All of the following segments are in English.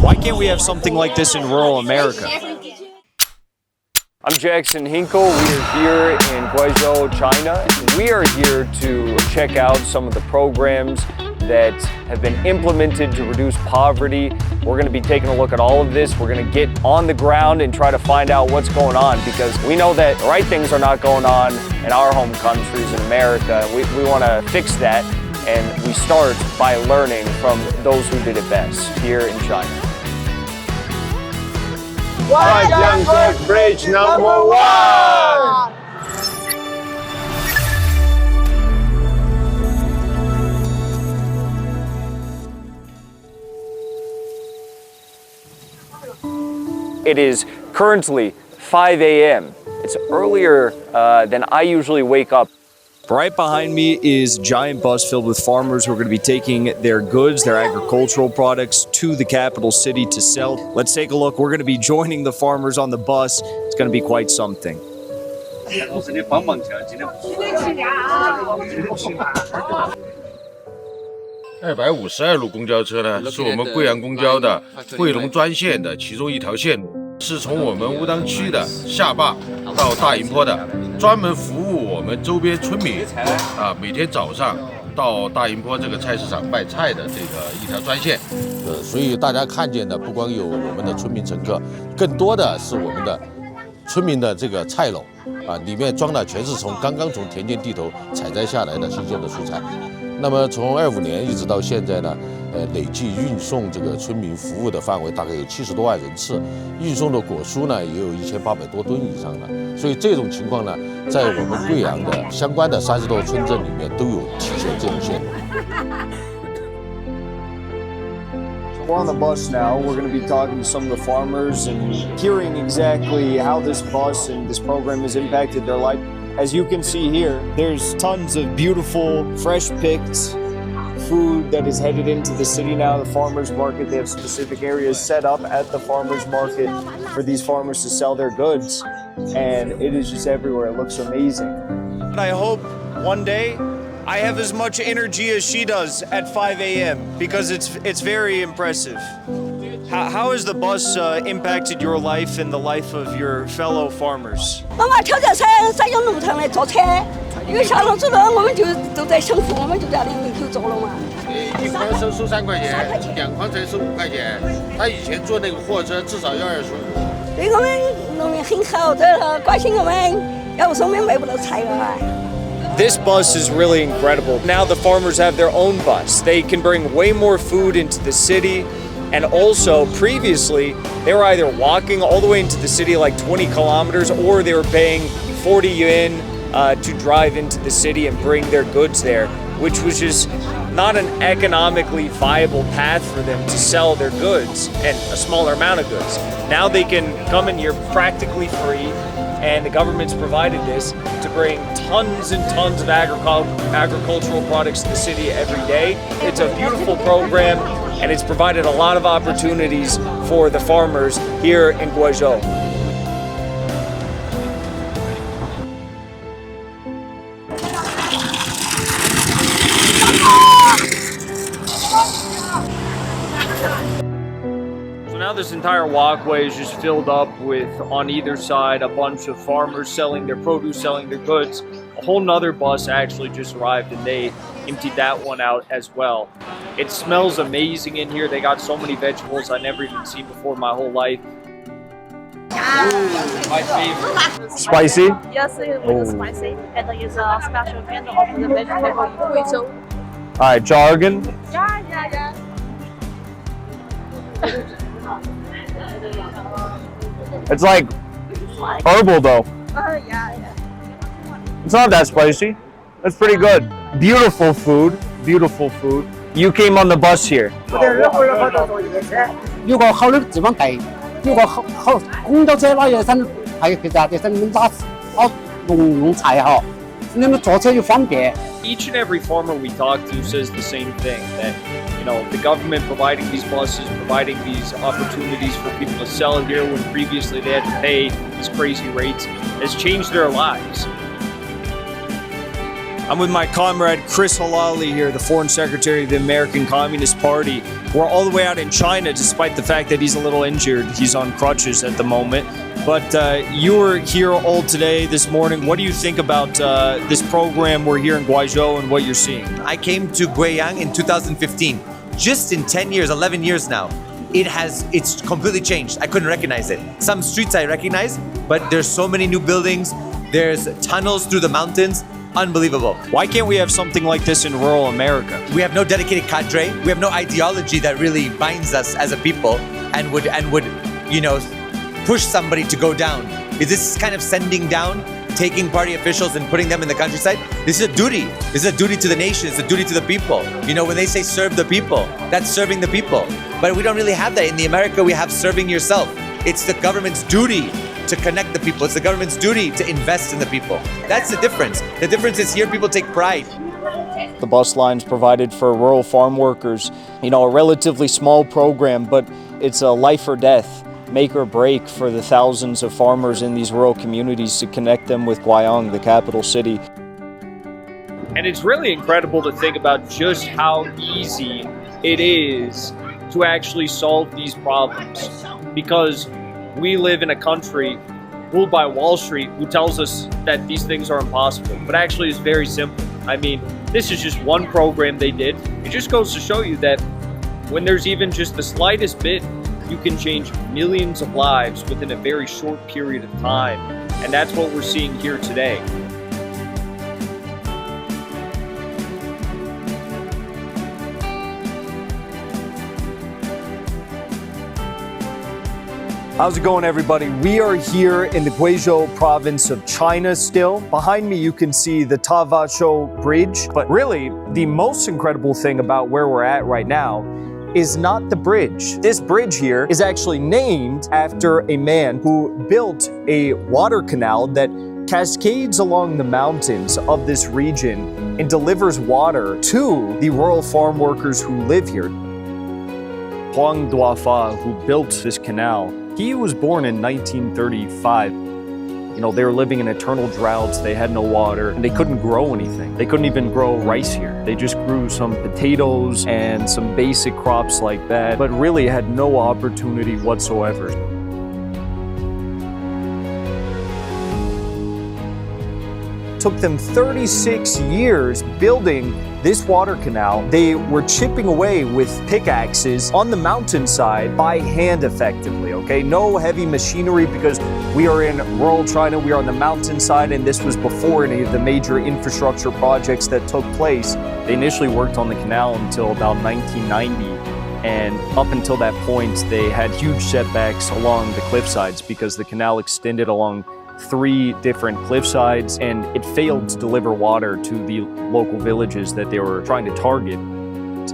Why can't we have something like this in rural America? I'm Jackson Hinkle. We are here in Guizhou, China. We are here to check out some of the programs that have been implemented to reduce poverty. We're going to be taking a look at all of this. We're going to get on the ground and try to find out what's going on, because we know that the right things are not going on in our home countries in America. We want to fix that, and we start by learning from those who did it best here in China. Huajiang Bridge number 1! It is currently 5 a.m. It's earlier than I usually wake up. Right behind me is a giant bus filled with farmers who are going to be taking their goods, their agricultural products, to the capital city to sell. Let's take a look. We're going to be joining the farmers on the bus. It's going to be quite something. 252路公交车呢，是我们贵阳公交的惠龙专线的其中一条线路，是从我们乌当区的下坝到大营坡的，专门服务我们周边村民每天早上到大营坡这个菜市场卖菜的这个一条专线。所以大家看见的不光有我们的村民乘客，更多的是我们的村民的这个菜篓里面装的全是刚刚从田间地头采摘下来的新鲜的蔬菜。那么从25年一直到现在呢，累计运送这个村民服务的范围大概有70多万人次，运送的果蔬呢也有1800多吨以上的，所以这种情况呢，在我们贵阳的相关的30多个村镇里面都有体现这种线路。We're on the bus now. We're going to be talking to some of the farmers and hearing exactly how this bus and this program has impacted their life. As you can see here, there's tons of beautiful, fresh-picked food that is headed into the city now. The farmers market, they have specific areas set up at the farmers market for these farmers to sell their goods. And it is just everywhere. It looks amazing. I hope one day I have as much energy as she does at 5 a.m. because it's very impressive. How has the bus impacted your life and the life of your fellow farmers? 妈妈挑着车在用路上来坐车，因为下楼走了，我们就都在省府，我们就在那门口坐了嘛。一筐收3块钱，2筐才收5块钱。他以前坐那个货车至少要25。对我们农民很好，这关心我们，要不是我们卖不到菜了。 This bus is really incredible. Now the farmers have their own bus. They can bring way more food into the city. And also, previously, they were either walking all the way into the city, like 20 kilometers, or they were paying 40 yuan to drive into the city and bring their goods there, which was just not an economically viable path for them to sell their goods and a smaller amount of goods. Now they can come in here practically free, and the government's provided this to bring tons and tons of agricultural products to the city every day. It's a beautiful program, and it's provided a lot of opportunities for the farmers here in Guizhou. So now this entire walkway is just filled up with, on either side, a bunch of farmers selling their produce, selling their goods. A whole nother bus actually just arrived and they emptied that one out as well. It smells amazing in here. They got so many vegetables I've never even seen before in my whole life. My favorite. Spicy? Yes, it's spicy. And it's a special kind of the vegetable Guizhou. Alright, jargon? Yeah. It's like herbal though. Yeah. It's not that spicy. It's pretty good. Beautiful food. Beautiful food. You came on the bus here. 如果好的地方盖，如果好公交车那也是还有其他的，你们拿弄菜哈，你们坐车就方便。 Each and every farmer we talk to says the same thing, that the government providing these buses, providing these opportunities for people to sell here when previously they had to pay these crazy rates, has changed their lives. I'm with my comrade Chris Halali here, the Foreign Secretary of the American Communist Party. We're all the way out in China, despite the fact that he's a little injured. He's on crutches at the moment. But you were here all today, this morning. What do you think about this program? We're here in Guizhou and what you're seeing. I came to Huajiang in 2015. Just in 10 years, 11 years now, it's completely changed. I couldn't recognize it. Some streets I recognize, but there's so many new buildings. There's tunnels through the mountains. Unbelievable. Why can't we have something like this in rural America? We have no dedicated cadre. We have no ideology that really binds us as a people and would push somebody to go down. Is this kind of sending down, taking party officials and putting them in the countryside? This is a duty. This is a duty to the nation. It's a duty to the people. When they say serve the people, that's serving the people. But we don't really have that. In the America, we have serving yourself. It's the government's duty to connect the people. It's the government's duty to invest in the people. That's the difference. The difference is here people take pride. The bus lines provided for rural farm workers, a relatively small program, but it's a life or death, make or break for the thousands of farmers in these rural communities to connect them with Guizhou, the capital city. And it's really incredible to think about just how easy it is to actually solve these problems, because we live in a country ruled by Wall Street who tells us that these things are impossible, but actually it's very simple. I mean, this is just one program they did. It just goes to show you that when there's even just the slightest bit, you can change millions of lives within a very short period of time. And that's what we're seeing here today. How's it going, everybody? We are here in the Guizhou province of China still. Behind me, you can see the Dafa Bridge. But really, the most incredible thing about where we're at right now is not the bridge. This bridge here is actually named after a man who built a water canal that cascades along the mountains of this region and delivers water to the rural farm workers who live here. Dafa, who built this canal, he was born in 1935. They were living in eternal droughts. They had no water and they couldn't grow anything. They couldn't even grow rice here. They just grew some potatoes and some basic crops like that, but really had no opportunity whatsoever. It took them 36 years building this water canal. They were chipping away with pickaxes on the mountainside by hand effectively, okay? No heavy machinery because we are in rural China, we are on the mountainside, and this was before any of the major infrastructure projects that took place. They initially worked on the canal until about 1990, and up until that point, they had huge setbacks along the cliff sides because the canal extended along 3 different cliff sides, and it failed to deliver water to the local villages that they were trying to target.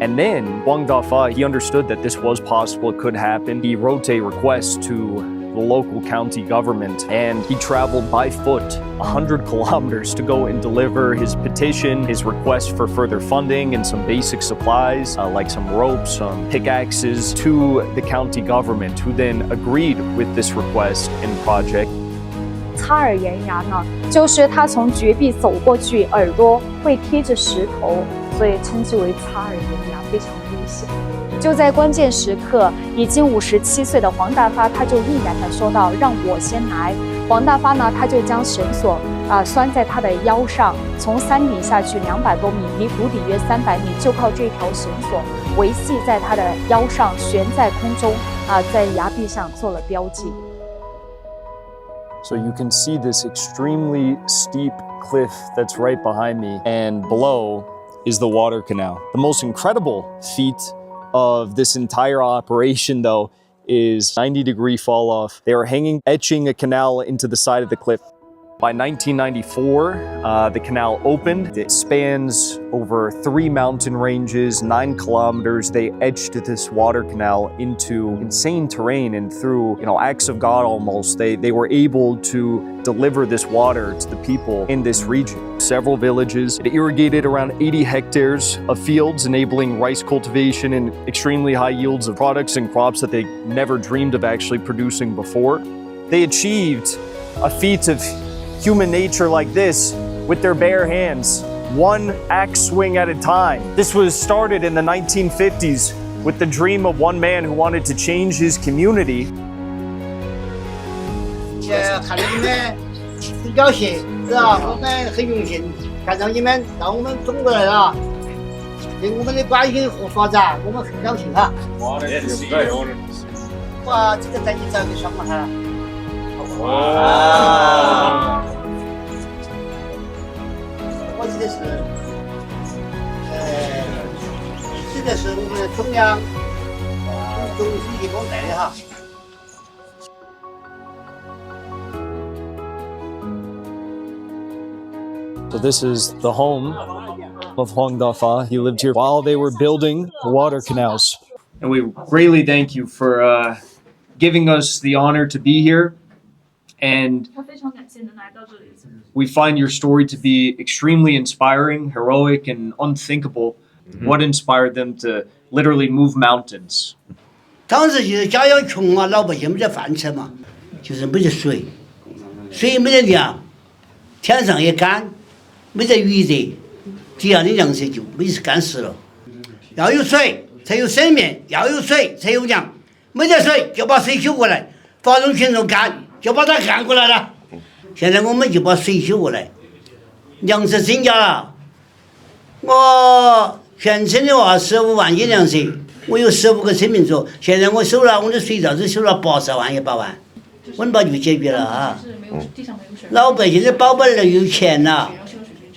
And then Dafa, he understood that this was possible, it could happen. He wrote a request to the local county government, and he traveled by foot 100 kilometers to go and deliver his petition, his request for further funding and some basic supplies, like some ropes, some pickaxes, to the county government, who then agreed with this request and project. 擦耳岩崖呢，就是它从绝壁走过去，耳朵会贴着石头，所以称之为擦耳岩崖，非常危险。就在关键时刻，已经57岁的黄大发他就毅然地说道：“让我先来。”黄大发呢，他就将绳索拴在他的腰上，从山顶下去200多米，离谷底约300米，就靠这条绳索维系在他的腰上，悬在空中在崖壁上做了标记。 So you can see this extremely steep cliff that's right behind me, and below is the water canal. The most incredible feat of this entire operation, though, is 90-degree fall off. They are etching a canal into the side of the cliff. By 1994, the canal opened. It spans over 3 mountain ranges, 9 kilometers. They etched this water canal into insane terrain, and through, acts of God almost, they were able to deliver this water to the people in this region. Several villages. It irrigated around 80 hectares of fields, enabling rice cultivation and extremely high yields of products and crops that they never dreamed of actually producing before. They achieved a feat of human nature like this with their bare hands. one axe swing at a time. This was started in the 1950s with the dream of one man who wanted to change his community. 看到你们很高兴，是吧？我们很荣幸看到你们到我们中国来了，对我们的关心和发展，我们很高兴哈。哇，这个带你找个什么哈？哇！我记得是，这个是我们中央总书记给我带的哈。So this is the home of Dafa. He lived here while they were building the water canals. And we greatly thank you for giving us the honor to be here. And we find your story to be extremely inspiring, heroic, and unthinkable. What inspired them to literally move mountains? 当时就是家养穷啊，老百姓没得饭吃嘛，就是没得水，水没得粮，天上也干，没得雨热，这样的粮食就没干死了。要有水才有生命，要有水才有粮，没得水就把水修过来，发动群众干，就把它干过来了。现在我们就把水修过来，粮食增加了。我全村的话15万斤粮食。 我有15个村民做，现在我收了我的水稻，只收了80万100万，温饱就解决了啊！老百姓的宝贝儿有钱了，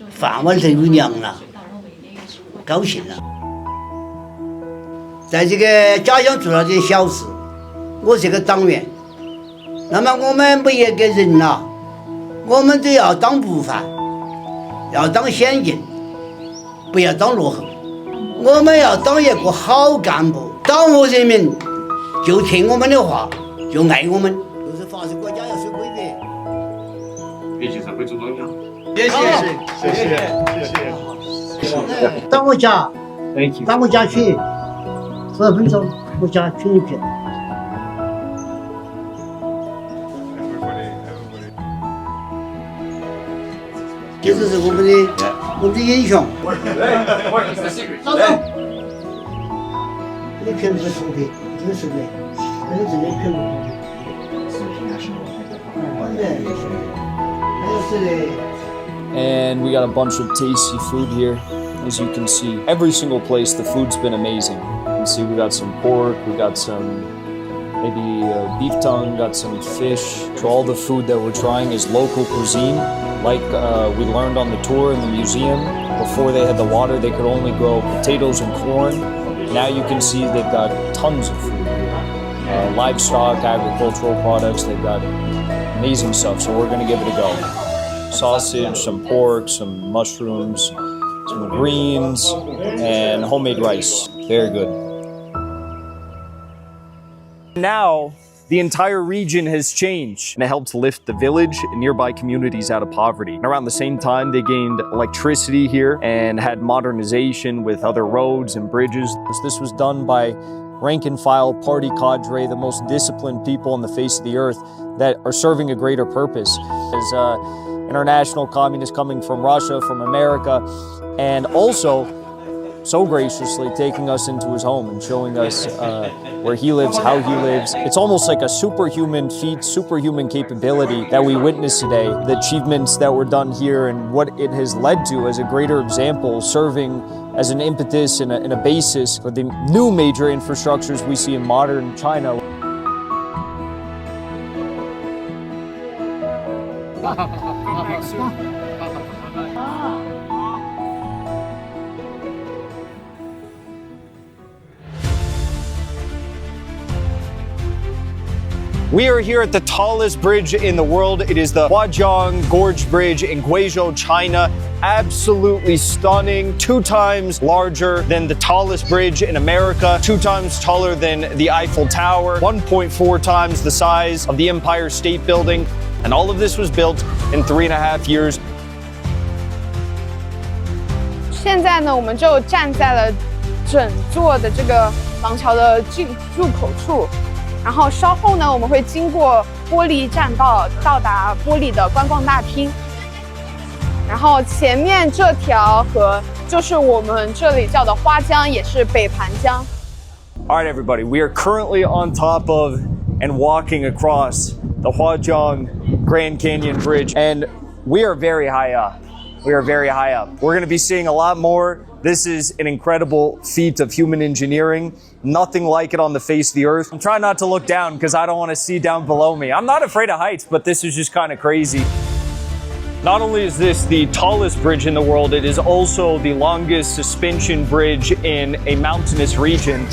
饭碗头有粮了，高兴了。在这个家乡做了点小事，我是个党员，那么我们每一个人呐，我们都要当模范，要当先进，不要当落后。 我们要当一个好干部，党和人民就听我们的话，就爱我们。就是凡是国家要守规矩。别去社会主张谢。到我家，到我家去，10分钟，我家群一片。这就是我们的英雄。老总，这个片子是重片，这个是的，还有这个片子。And we got a bunch of tasty food here, as you can see. Every single place, the food's been amazing. You can see we got some pork, we got some maybe beef tongue, got some fish. So all the food that we're trying is local cuisine. Like we learned on the tour in the museum, before they had the water, they could only grow potatoes and corn. Now you can see they've got tons of food here. Livestock, agricultural products, they've got amazing stuff. So we're gonna give it a go. Sausage, some pork, some mushrooms, some greens, and homemade rice. Very good. Now, the entire region has changed, and it helped lift the village and nearby communities out of poverty. And around the same time, they gained electricity here and had modernization with other roads and bridges. This was done by rank and file party cadre, the most disciplined people on the face of the earth that are serving a greater purpose. As international communists coming from Russia, from America, and also so graciously taking us into his home and showing us where he lives, how he lives. It's almost like a superhuman feat, superhuman capability that we witness today. The achievements that were done here and what it has led to as a greater example, serving as an impetus and a basis for the new major infrastructures we see in modern China. We are here at the tallest bridge in the world. It is the Huajiang Gorge Bridge in Guizhou, China. Absolutely stunning, 2 times larger than the tallest bridge in America, 2 times taller than the Eiffel Tower, 1.4 times the size of the Empire State Building. And all of this was built in 3.5 years. 现在呢，我们就站在了整座的这个廊桥的入口处。 然后稍后呢，我们会经过玻璃栈道，到达玻璃的观光大厅。然然后前面这条河就是我们这里叫的花江，也是北盘江。All right, everybody, we are currently on top of and walking across the Huajiang Grand Canyon Bridge, and we are very high up. We are very high up. We're going to be seeing a lot more. This is an incredible feat of human engineering. Nothing like it on the face of the earth. I'm trying not to look down because I don't want to see down below me. I'm not afraid of heights, but this is just kind of crazy. Not only is this the tallest bridge in the world, it is also the longest suspension bridge in a mountainous region.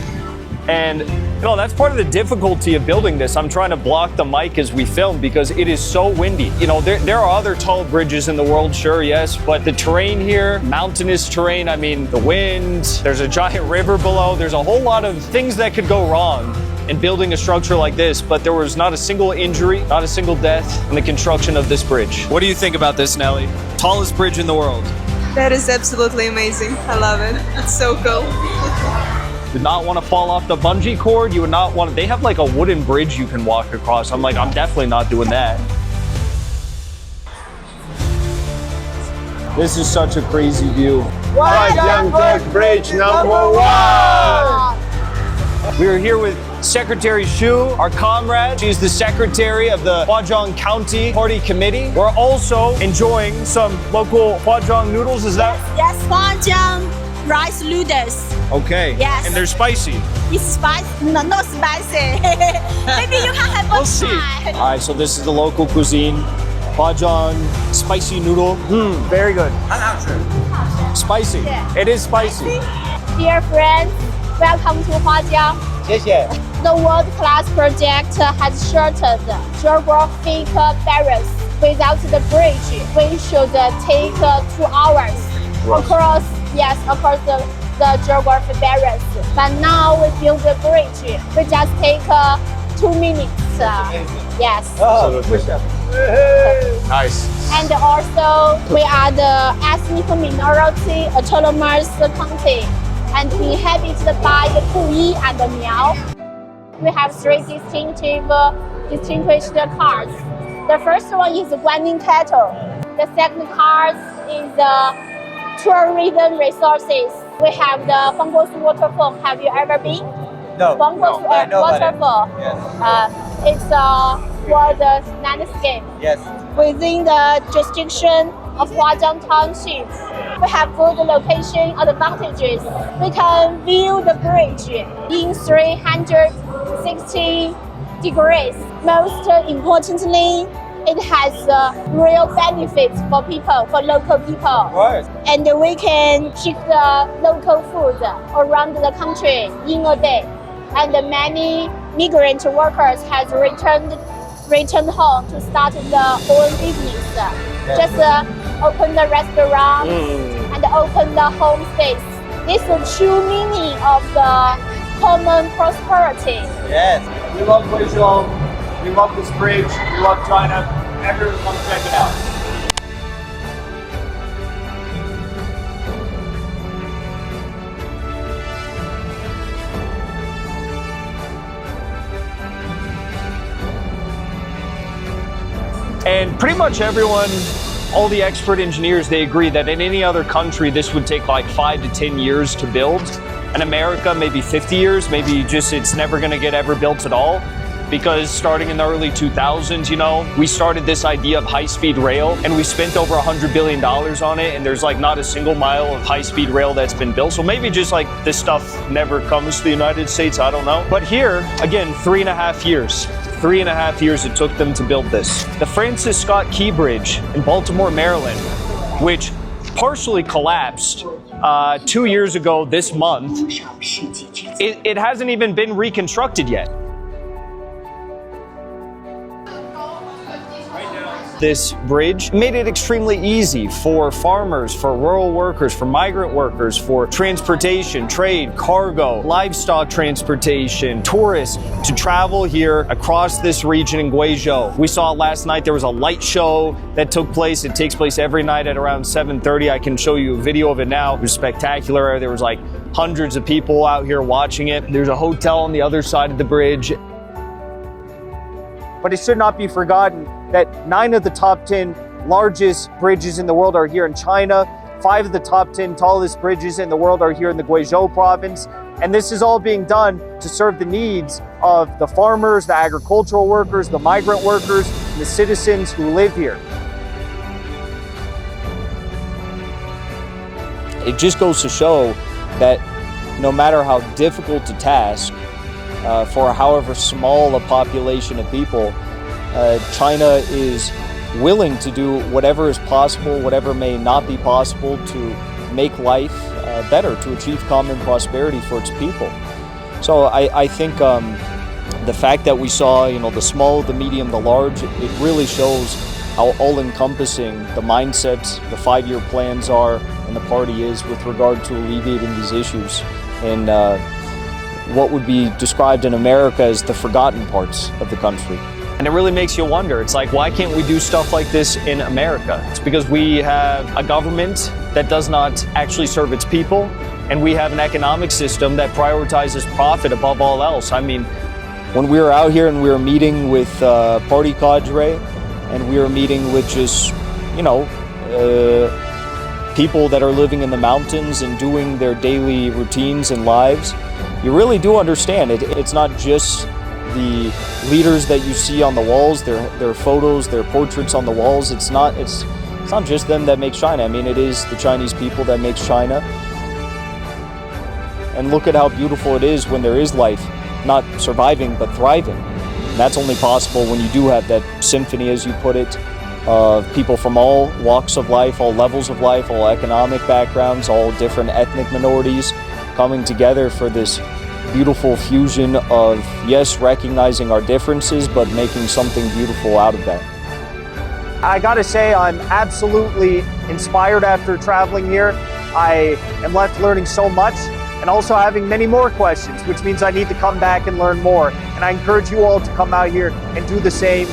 And you know, that's part of the difficulty of building this. I'm trying to block the mic as we film because it is so windy. You know, there are other tall bridges in the world, sure, yes, but the terrain here, mountainous terrain, I mean, the wind, there's a giant river below, there's a whole lot of things that could go wrong in building a structure like this, but there was not a single injury, not a single death in the construction of this bridge. What do you think about this, Nelly? Tallest bridge in the world. That is absolutely amazing. I love it. It's so cool. Would not want to fall off the bungee cord. You would not want to. They have like a wooden bridge you can walk across. I'm like, I'm definitely not doing that. This is such a crazy view. Huajiang Bridge number 1. We are here with Secretary Xu, our comrade. She's the secretary of the Huajiang County Party Committee. We're also enjoying some local Huajiang noodles. Is that? Yes, Huajiang rice noodles. Okay. Yes. And they're spicy. It's spicy. No, not spicy. Maybe you can have a We'll see. try. All right, so this is the local cuisine. Huajiang spicy noodle. Very good. Spicy. Yeah. It is spicy. Dear friends, welcome to Huajiang. 谢谢。 The world-class project has shortened geographic barriers. Without the bridge, we should take 2 hours across the geographic barriers. But now we build the bridge. We just take 2 minutes. Yes. Nice. And also, we are the ethnic minority autonomous county and inhabited by Puyi and Miao. We have 3 distinguished cars. The first one is Guanyin cattle. The second car is tourism resources. We have the Huangguosu waterfall. Have you ever been? No. Huangguosu waterfall. Yes. It's a world landscape. Yes. Within the jurisdiction of Huajiang Township, we have good location advantages. We can view the bridge in 360 degrees. Most importantly, it has real benefits for people, for local people. Right. And we can pick the local food around the country in a day. And many migrant workers has returned home to start their own business. Just open the restaurant and open the homestays. This is the true meaning of the common prosperity. Yes. We love Guizhou. We love this bridge. We love China. Everyone come check it out. And pretty much everyone, all the expert engineers, they agree that in any other country, this would take like 5 to 10 years to build. In America, maybe 50 years, maybe just it's never gonna get ever built at all. Because starting in the early 2000s, you know, we started this idea of high-speed rail and we spent over $100 billion on it, and there's like not a single mile of high-speed rail that's been built. So maybe just like this stuff never comes to the United States, I don't know. But here, again, 3.5 years. 3.5 years it took them to build this. The Francis Scott Key Bridge in Baltimore, Maryland, which partially collapsed 2 years ago this month, it hasn't even been reconstructed yet. This bridge made it extremely easy for farmers, for rural workers, for migrant workers, for transportation, trade, cargo, livestock transportation, tourists to travel here across this region in Guizhou. We saw it last night. There was a light show that took place. It takes place every night at around 7:30. I can show you a video of it now. It was spectacular. There was like hundreds of people out here watching it. There's a hotel on the other side of the bridge. But it should not be forgotten that 9 of the top 10 largest bridges in the world are here in China. 5 of the top 10 tallest bridges in the world are here in the Guizhou province. And this is all being done to serve the needs of the farmers, the agricultural workers, the migrant workers, and the citizens who live here. It just goes to show that no matter how difficult a task, for however small a population of people, China is willing to do whatever is possible, whatever may not be possible to make life better, to achieve common prosperity for its people. So I think the fact that we saw, the small, the medium, the large, it really shows how all-encompassing the mindsets, the 5-year plans are, and the party is with regard to alleviating these issues and what would be described in America as the forgotten parts of the country. And it really makes you wonder, it's like, why can't we do stuff like this in America? It's because we have a government that does not actually serve its people, and we have an economic system that prioritizes profit above all else. I mean, when we were out here and we were meeting with party cadre, and we were meeting with just, people that are living in the mountains and doing their daily routines and lives, you really do understand it. It's not just the leaders that you see on the walls, their photos, their portraits on the walls. It's not just them that makes China. I mean, it is the Chinese people that makes China. And look at how beautiful it is when there is life, not surviving, but thriving. And that's only possible when you do have that symphony, as you put it, of people from all walks of life, all levels of life, all economic backgrounds, all different ethnic minorities coming together for this beautiful fusion of, yes, recognizing our differences, but making something beautiful out of that. I gotta say, I'm absolutely inspired after traveling here. I am left learning so much and also having many more questions, which means I need to come back and learn more. And I encourage you all to come out here and do the same.